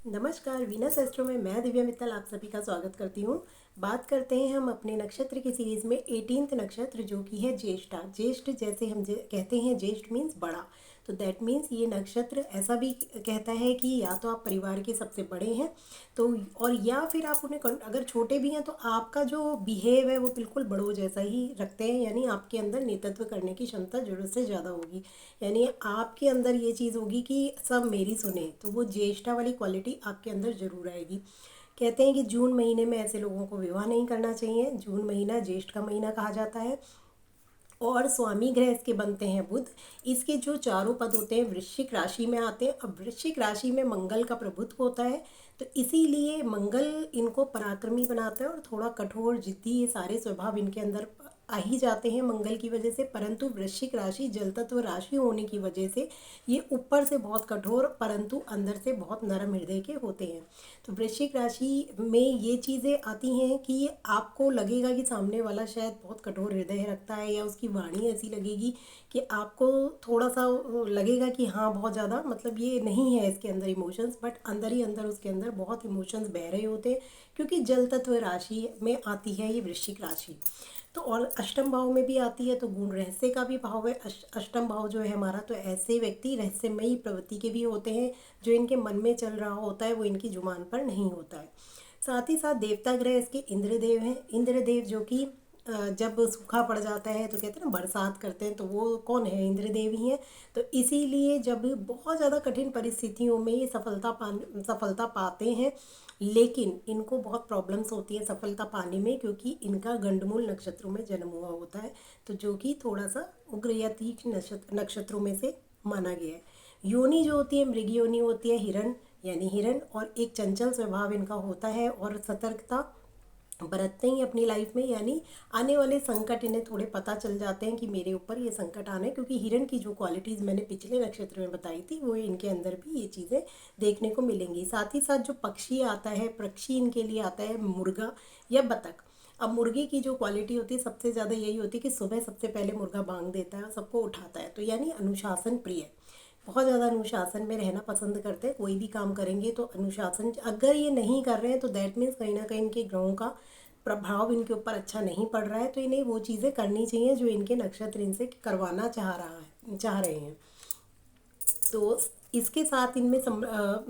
नमस्कार, Venus astro में मैं दिव्या मित्तल आप सभी का स्वागत करती हूँ। बात करते हैं हम अपने नक्षत्र की सीरीज़ में 18th नक्षत्र जो कि है ज्येष्ठा। ज्येष्ठ जैसे हम कहते हैं, ज्येष्ठ मीन्स बड़ा, तो दैट मीन्स ये नक्षत्र ऐसा भी कहता है कि या तो आप परिवार के सबसे बड़े हैं तो, और या फिर आप उन्हें अगर छोटे भी हैं तो आपका जो बिहेव है वो बिल्कुल बड़ों जैसा ही रखते हैं, यानी आपके अंदर नेतृत्व करने की क्षमता ज़रूरत से ज़्यादा होगी। यानी आपके अंदर ये चीज़ होगी कि सब मेरी सुने, तो वो ज्येष्ठा वाली क्वालिटी आपके अंदर ज़रूर आएगी। कहते हैं कि जून महीने में ऐसे लोगों को विवाह नहीं करना चाहिए। जून महीना ज्येष्ठ का महीना कहा जाता है और स्वामी ग्रह इसके बनते हैं बुध। इसके जो चारों पद होते हैं वृश्चिक राशि में आते हैं। अब वृश्चिक राशि में मंगल का प्रभुत्व होता है, तो इसीलिए मंगल इनको पराक्रमी बनाता है और थोड़ा कठोर, जिद्दी, ये सारे स्वभाव इनके अंदर आ ही जाते हैं मंगल की वजह से। परंतु वृश्चिक राशि जल तत्व राशि होने की वजह से ये ऊपर से बहुत कठोर परंतु अंदर से बहुत नरम हृदय के होते हैं। तो वृश्चिक राशि में ये चीज़ें आती हैं कि आपको लगेगा कि सामने वाला शायद बहुत कठोर हृदय रखता है, या उसकी वाणी ऐसी लगेगी कि आपको थोड़ा सा लगेगा कि हाँ बहुत ज़्यादा, मतलब ये नहीं है इसके अंदर इमोशंस, बट अंदर ही अंदर उसके अंदर बहुत इमोशंस बह रहे होते हैं, क्योंकि जल तत्व राशि में आती है ये वृश्चिक राशि। तो और अष्टम भाव में भी आती है, तो गुण रहस्य का भी भाव है। अष्टम भाव जो है हमारा, तो ऐसे व्यक्ति रहस्यमयी प्रवृत्ति के भी होते हैं। जो इनके मन में चल रहा होता है वो इनकी जुबान पर नहीं होता है। साथ ही साथ देवता ग्रह इसके इंद्रदेव हैं। इंद्रदेव जो कि जब सूखा पड़ जाता है तो कहते हैं ना बरसात करते हैं, तो वो कौन है? इंद्रदेव ही हैं। तो इसीलिए जब बहुत ज़्यादा कठिन परिस्थितियों में ये सफलता पाते हैं, लेकिन इनको बहुत प्रॉब्लम्स होती है सफलता पाने में, क्योंकि इनका गंडमूल नक्षत्रों में जन्म हुआ होता है, तो जो कि थोड़ा सा उग्र या तीक्ष्ण नक्षत्रों में से माना गया है। योनि जो होती है मृग योनि होती है, हिरण यानी हिरण, और एक चंचल स्वभाव इनका होता है और सतर्कता बरतते ही अपनी लाइफ में, यानी आने वाले संकट इन्हें थोड़े पता चल जाते हैं कि मेरे ऊपर ये संकट आना है, क्योंकि हिरण की जो क्वालिटीज़ मैंने पिछले नक्षत्र में बताई थी वो इनके अंदर भी ये चीज़ें देखने को मिलेंगी। साथ ही साथ जो पक्षी आता है, पक्षी इनके लिए आता है मुर्गा या बतख। अब मुर्गे की जो क्वालिटी होती है सबसे ज़्यादा यही होती है कि सुबह सबसे पहले मुर्गा बांग देता है और सबको उठाता है, तो यानी अनुशासन प्रिय, बहुत ज़्यादा अनुशासन में रहना पसंद करते हैं। कोई भी काम करेंगे तो अनुशासन, अगर ये नहीं कर रहे हैं तो दैट मीन्स कहीं ना कहीं इनके ग्रहों का प्रभाव इनके ऊपर अच्छा नहीं पड़ रहा है, तो इन्हें वो चीज़ें करनी चाहिए जो इनके नक्षत्र इनसे करवाना चाह रहे हैं। तो इसके साथ इनमें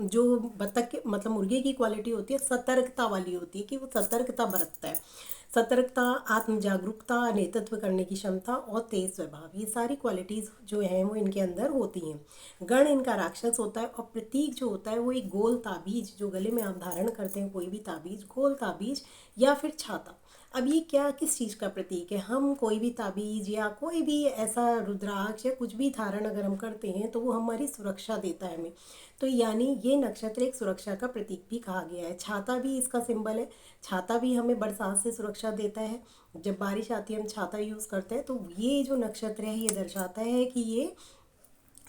जो बतख के मतलब मुर्गे की क्वालिटी होती है सतर्कता वाली होती है, कि वो सतर्कता बरतता है। सतर्कता, आत्म जागरूकता, नेतृत्व करने की क्षमता और तेज स्वभाव, ये सारी क्वालिटीज़ जो हैं वो इनके अंदर होती हैं। गण इनका राक्षस होता है और प्रतीक जो होता है वो एक गोल ताबीज, जो गले में आप धारण करते हैं कोई भी ताबीज, गोल ताबीज या फिर छाता। अब ये क्या किस चीज़ का प्रतीक है? हम कोई भी ताबीज़ या कोई भी ऐसा रुद्राक्ष या कुछ भी धारण अगर हम करते हैं तो वो हमारी सुरक्षा देता है हमें। तो यानी ये नक्षत्र एक सुरक्षा का प्रतीक भी कहा गया है। छाता भी इसका सिंबल है। छाता भी हमें बरसात से सुरक्षा देता है। जब बारिश आती है हम छाता यूज़ करते हैं, तो ये जो नक्षत्र है ये दर्शाता है कि ये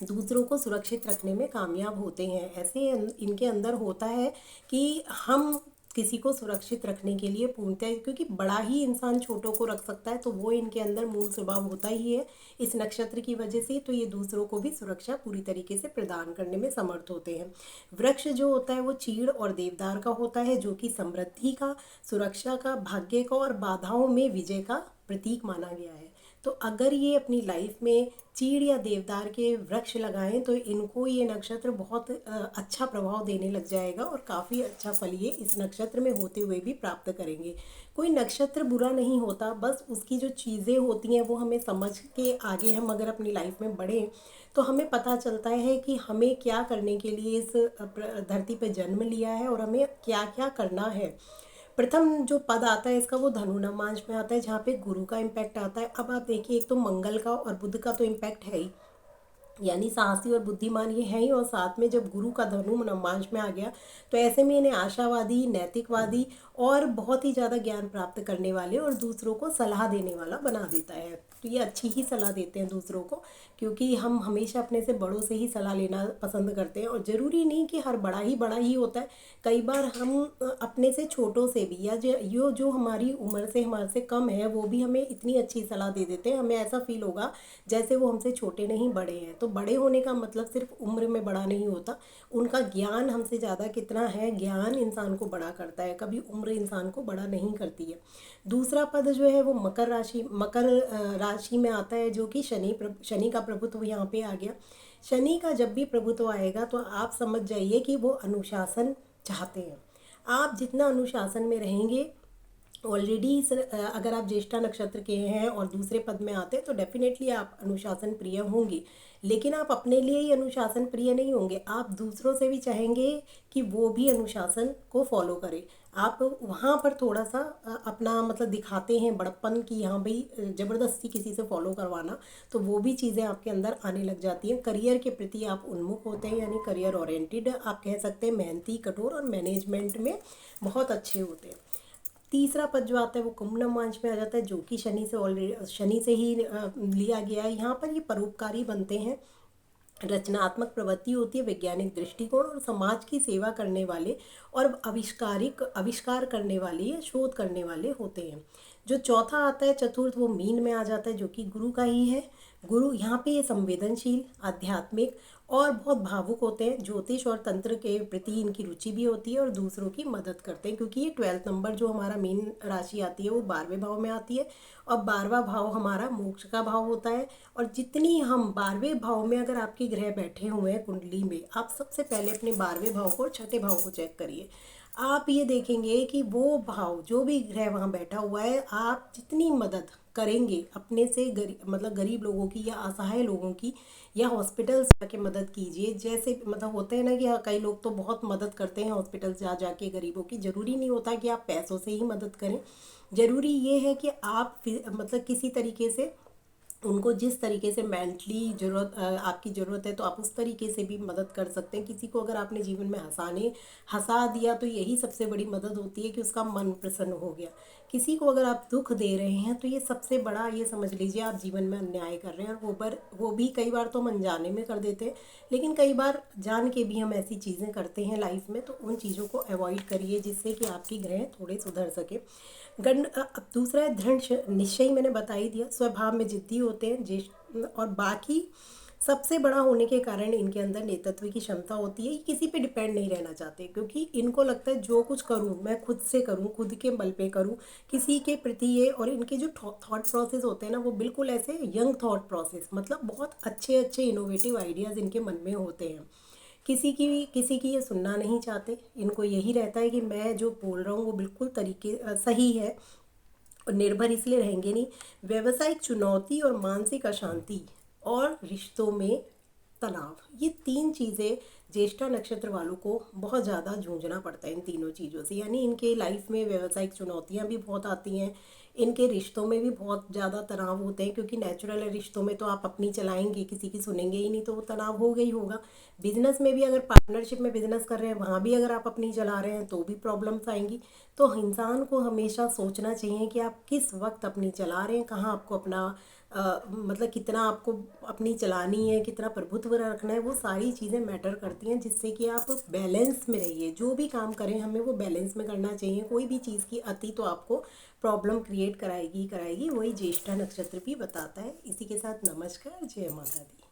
दूसरों को सुरक्षित रखने में कामयाब होते हैं। ऐसे इनके अंदर होता है कि हम किसी को सुरक्षित रखने के लिए पूर्णतः, क्योंकि बड़ा ही इंसान छोटों को रख सकता है, तो वो इनके अंदर मूल स्वभाव होता ही है इस नक्षत्र की वजह से। तो ये दूसरों को भी सुरक्षा पूरी तरीके से प्रदान करने में समर्थ होते हैं। वृक्ष जो होता है वो चीड़ और देवदार का होता है, जो कि समृद्धि का, सुरक्षा का, भाग्य का और बाधाओं में विजय का प्रतीक माना गया है। तो अगर ये अपनी लाइफ में चीड़ या देवदार के वृक्ष लगाएं तो इनको ये नक्षत्र बहुत अच्छा प्रभाव देने लग जाएगा और काफ़ी अच्छा फल ये इस नक्षत्र में होते हुए भी प्राप्त करेंगे। कोई नक्षत्र बुरा नहीं होता, बस उसकी जो चीज़ें होती हैं वो हमें समझ के आगे हम अगर अपनी लाइफ में बढ़ें तो हमें पता चलता है कि हमें क्या करने के लिए इस धरती पर जन्म लिया है और हमें क्या क्या करना है। प्रथम जो पद आता है इसका वो धनु नवांश में आता है, जहाँ पे गुरु का इम्पैक्ट आता है। अब आप देखिए, एक तो मंगल का और बुध का तो इम्पैक्ट है ही, यानी साहसी और बुद्धिमान ये हैं ही, और साथ में जब गुरु का धनु नवांश में आ गया तो ऐसे में इन्हें आशावादी, नैतिकवादी और बहुत ही ज़्यादा ज्ञान प्राप्त करने वाले और दूसरों को सलाह देने वाला बना देता है। तो ये अच्छी ही सलाह देते हैं दूसरों को, क्योंकि हम हमेशा अपने से बड़ों से ही सलाह लेना पसंद करते हैं, और ज़रूरी नहीं कि हर बड़ा ही होता है। कई बार हम अपने से छोटों से भी, या जो हमारी उम्र से हमारे से कम है, वो भी हमें इतनी अच्छी सलाह दे देते हैं, हमें ऐसा फील होगा जैसे वो हमसे छोटे नहीं बड़े हैं। तो बड़े होने का मतलब सिर्फ उम्र में बड़ा नहीं होता, उनका ज्ञान हमसे ज़्यादा कितना है, ज्ञान इंसान को बड़ा करता है, कभी उम्र इंसान को बड़ा नहीं करती है। दूसरा पद जो है वो मकर राशि में आता है, जो कि शनि का प्रभुत्व यहाँ पे आ गया। शनि का जब भी प्रभुत्व आएगा तो आप समझ जाइए कि वो अनुशासन चाहते हैं। आप जितना अनुशासन में रहेंगे, ऑलरेडी अगर आप ज्येष्ठा नक्षत्र के हैं और दूसरे पद में आते हैं तो डेफिनेटली आप अनुशासन प्रिय होंगे, लेकिन आप अपने लिए ही अनुशासन प्रिय नहीं होंगे, आप दूसरों से भी चाहेंगे कि वो भी अनुशासन को फॉलो करें। आप वहाँ पर थोड़ा सा अपना मतलब दिखाते हैं बड़प्पन कि हाँ भाई ज़बरदस्ती किसी से फॉलो करवाना, तो वो भी चीज़ें आपके अंदर आने लग जाती हैं। करियर के प्रति आप उन्मुख होते हैं, यानी करियर ओरिएंटेड आप कह सकते हैं, मेहनती, कठोर और मैनेजमेंट में बहुत अच्छे होते हैं। तीसरा पद जो आता है वो कुंभ नवांश में आ जाता है, जो कि शनि से ही लिया गया है। यहाँ पर ये परोपकारी बनते हैं, रचनात्मक प्रवृत्ति होती है, वैज्ञानिक दृष्टिकोण और समाज की सेवा करने वाले और आविष्कार करने वाले या शोध करने वाले होते हैं। जो चौथा आता है चतुर्थ, वो मीन में आ जाता है, जो कि गुरु का ही है। गुरु यहाँ पे ये संवेदनशील, आध्यात्मिक और बहुत भावुक होते हैं। ज्योतिष और तंत्र के प्रति इनकी रुचि भी होती है और दूसरों की मदद करते हैं, क्योंकि ये 12th नंबर जो हमारा मीन राशि आती है वो 12वें भाव में आती है और 12वां भाव हमारा मोक्ष का भाव होता है। और जितनी हम 12वें भाव में अगर आपके ग्रह बैठे हुए हैं कुंडली में, आप सबसे पहले अपने 12वें भाव को और छठे भाव को चेक करिए। आप ये देखेंगे कि वो भाव जो भी ग्रह वहाँ बैठा हुआ है, आप जितनी मदद करेंगे अपने से मतलब गरीब लोगों की या असहाय लोगों की, या हॉस्पिटल्स जाके मदद कीजिए। जैसे मतलब होते हैं ना कि कई लोग तो बहुत मदद करते हैं हॉस्पिटल जा जाके गरीबों की, ज़रूरी नहीं होता कि आप पैसों से ही मदद करें, ज़रूरी ये है कि आप मतलब किसी तरीके से उनको जिस तरीके से मेंटली आपकी ज़रूरत है तो आप उस तरीके से भी मदद कर सकते हैं। किसी को अगर आपने जीवन में हंसा दिया तो यही सबसे बड़ी मदद होती है कि उसका मन प्रसन्न हो गया। किसी को अगर आप दुख दे रहे हैं तो ये सबसे बड़ा, ये समझ लीजिए आप जीवन में अन्याय कर रहे हैं। और वो भी कई बार तो हम अनजाने में कर देते हैं, लेकिन कई बार जान के भी हम ऐसी चीज़ें करते हैं लाइफ में, तो उन चीज़ों को अवॉइड करिए जिससे कि आपकी ग्रह थोड़े सुधर सके। अब दूसरा है दृढ़ निश्चय, मैंने बता ही दिया। स्वभाव में जिद्दी होते हैं और बाकी सबसे बड़ा होने के कारण इनके अंदर नेतृत्व की क्षमता होती है। ये किसी पे डिपेंड नहीं रहना चाहते, क्योंकि इनको लगता है जो कुछ करूं मैं खुद से करूं, खुद के बल पे करूं, किसी के प्रति ये। और इनके जो थॉट प्रोसेस होते हैं ना, वो बिल्कुल ऐसे यंग थॉट प्रोसेस, मतलब बहुत अच्छे अच्छे इनोवेटिव आइडियाज़ इनके मन में होते हैं। किसी की ये सुनना नहीं चाहते, इनको यही रहता है कि मैं जो बोल रहा हूँ वो बिल्कुल सही है, और निर्भर इसलिए रहेंगे नहीं। व्यवसायिक चुनौती और मानसिक अशांति और रिश्तों में तनाव, ये 3 चीज़ें ज्येष्ठा नक्षत्र वालों को बहुत ज़्यादा जूझना पड़ता है इन तीनों चीज़ों से। यानी इनके लाइफ में व्यवसायिक चुनौतियाँ भी बहुत आती हैं, इनके रिश्तों में भी बहुत ज़्यादा तनाव होते हैं, क्योंकि नेचुरल रिश्तों में तो आप अपनी चलाएंगे, किसी की सुनेंगे ही नहीं, तो वो तनाव होगा ही होगा। बिजनेस में भी अगर पार्टनरशिप में बिजनेस कर रहे हैं, वहाँ भी अगर आप अपनी चला रहे हैं तो भी प्रॉब्लम्स आएंगी। तो इंसान को हमेशा सोचना चाहिए कि आप किस वक्त अपनी चला रहे हैं, कहाँ आपको अपना मतलब कितना आपको अपनी चलानी है, कितना प्रभुत्व रखना है, वो सारी चीज़ें मैटर करती हैं, जिससे कि आप बैलेंस में रहिए। जो भी काम करें हमें वो बैलेंस में करना चाहिए। कोई भी चीज़ की अति तो आपको प्रॉब्लम क्रिएट कराएगी। वही ज्येष्ठा नक्षत्र भी बताता है। इसी के साथ नमस्कार, जय माता दी।